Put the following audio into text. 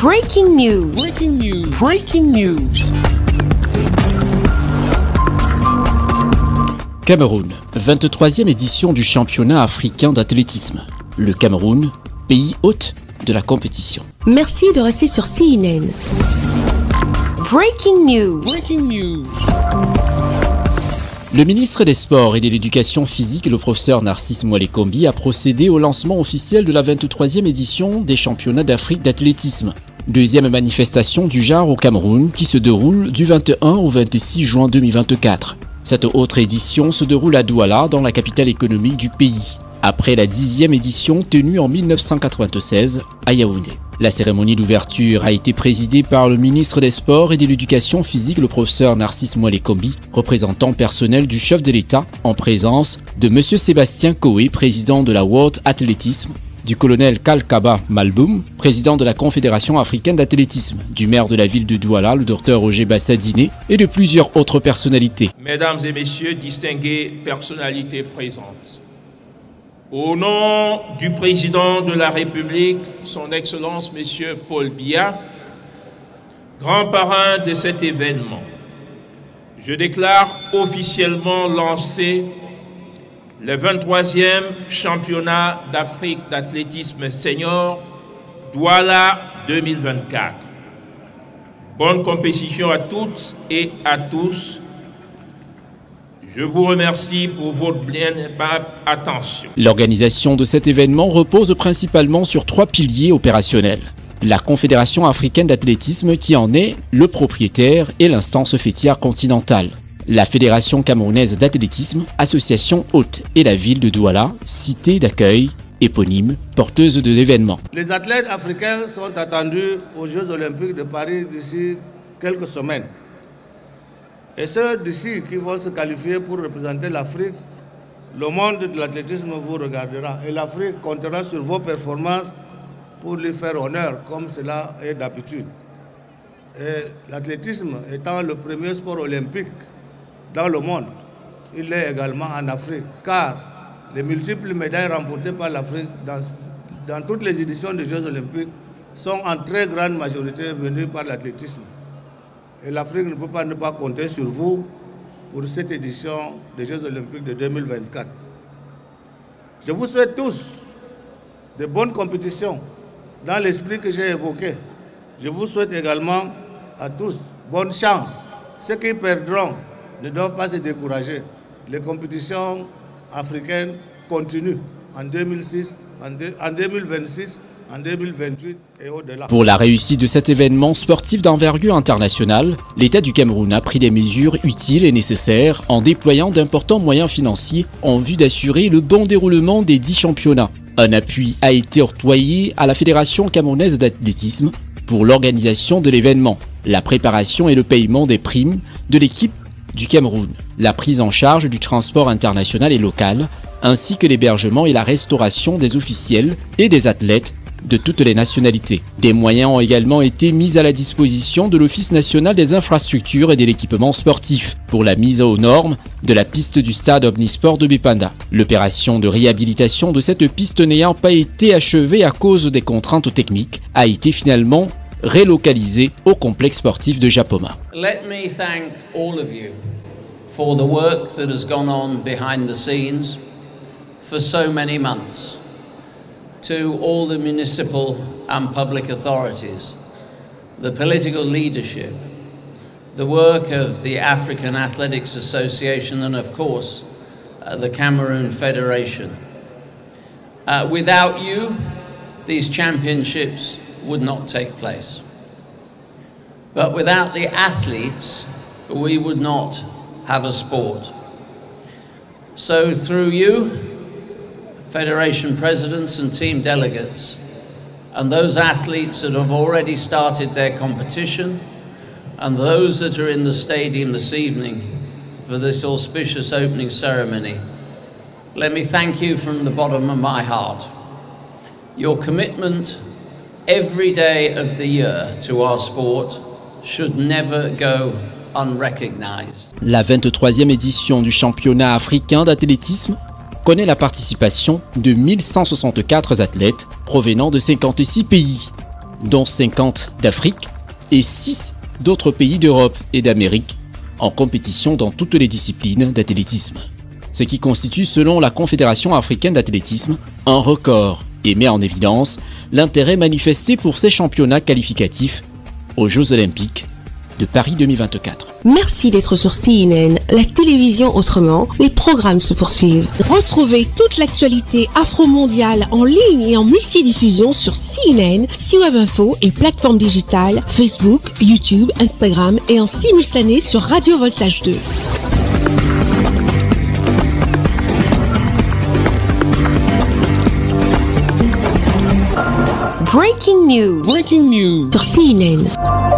Breaking news. Breaking news. Breaking news. Cameroun, 23e édition du championnat africain d'athlétisme. Le Cameroun, pays hôte de la compétition. Merci de rester sur CNN. Breaking news. Breaking news. Le ministre des Sports et de l'Éducation physique, le professeur Narcisse Moualé-Kombi, a procédé au lancement officiel de la 23e édition des championnats d'Afrique d'athlétisme. Deuxième manifestation du genre au Cameroun qui se déroule du 21 au 26 juin 2024. Cette autre édition se déroule à Douala, dans la capitale économique du pays, après la 10e édition tenue en 1996 à Yaoundé. La cérémonie d'ouverture a été présidée par le ministre des Sports et de l'Éducation physique, le professeur Narcisse Moualé-Kombi, représentant personnel du chef de l'État, en présence de M. Sébastien Coé, président de la World Athleticism, du colonel Kalkaba Malboum, président de la Confédération africaine d'athlétisme, du maire de la ville de Douala, le Dr Roger Bassadiné, et de plusieurs autres personnalités. Mesdames et messieurs, distinguées personnalités présentes, au nom du président de la République, son Excellence Monsieur Paul Biya, grand parrain de cet événement, je déclare officiellement lancé le 23e championnat d'Afrique d'athlétisme senior Douala 2024. Bonne compétition à toutes et à tous. Je vous remercie pour votre bien aimable attention. L'organisation de cet événement repose principalement sur 3 piliers opérationnels. La Confédération africaine d'athlétisme qui en est le propriétaire et l'instance fêtière continentale. La Fédération camerounaise d'athlétisme, association hôte, et la ville de Douala, cité d'accueil, éponyme, porteuse de l'événement. Les athlètes africains sont attendus aux Jeux Olympiques de Paris d'ici quelques semaines. Et ceux d'ici qui vont se qualifier pour représenter l'Afrique, le monde de l'athlétisme vous regardera. Et l'Afrique comptera sur vos performances pour lui faire honneur, comme cela est d'habitude. Et l'athlétisme étant le premier sport olympique dans le monde, il l'est également en Afrique, car les multiples médailles remportées par l'Afrique dans toutes les éditions des Jeux Olympiques sont en très grande majorité venues par l'athlétisme. Et l'Afrique ne peut pas ne pas compter sur vous pour cette édition des Jeux Olympiques de 2024. Je vous souhaite tous de bonnes compétitions dans l'esprit que j'ai évoqué. Je vous souhaite également à tous bonne chance. Ceux qui perdront ne doivent pas se décourager. Les compétitions africaines continuent en 2026, en 2028 et au-delà. Pour la réussite de cet événement sportif d'envergure internationale, l'État du Cameroun a pris des mesures utiles et nécessaires en déployant d'importants moyens financiers en vue d'assurer le bon déroulement des 10 championnats. Un appui a été octroyé à la Fédération camerounaise d'athlétisme pour l'organisation de l'événement, la préparation et le paiement des primes de l'équipe du Cameroun, la prise en charge du transport international et local, ainsi que l'hébergement et la restauration des officiels et des athlètes de toutes les nationalités. Des moyens ont également été mis à la disposition de l'Office national des infrastructures et de l'équipement sportif pour la mise aux normes de la piste du stade omnisport de Bipanda. L'opération de réhabilitation de cette piste n'ayant pas été achevée à cause des contraintes techniques a été finalement relocalisée au complexe sportif de Japoma. Let me thank all of you for the work that has gone on behind the scenes for so many months. To all the municipal and public authorities, the political leadership, the work of the African Athletics Association and of course the Cameroon Federation. Without you, these championships would not take place. But without the athletes, we would not have a sport. So through you, Federation presidents and team delegates, and those athletes that have already started their competition, and those that are in the stadium this evening for this auspicious opening ceremony, let me thank you from the bottom of my heart. Your commitment every day of the year to our sport should never go unrecognized. La 23e édition du championnat africain d'athlétisme connaît la participation de 1164 athlètes provenant de 56 pays, dont 50 d'Afrique et 6 d'autres pays d'Europe et d'Amérique, en compétition dans toutes les disciplines d'athlétisme. Ce qui constitue, selon la Confédération africaine d'athlétisme, un record et met en évidence l'intérêt manifesté pour ces championnats qualificatifs aux Jeux Olympiques de Paris 2024. Merci d'être sur CNN, la télévision autrement. Les programmes se poursuivent. Retrouvez toute l'actualité afro-mondiale en ligne et en multidiffusion sur CNN, C-Web Info et plateformes digitales, Facebook, YouTube, Instagram et en simultané sur Radio Voltage 2. Breaking news. Breaking news. Sur CNN.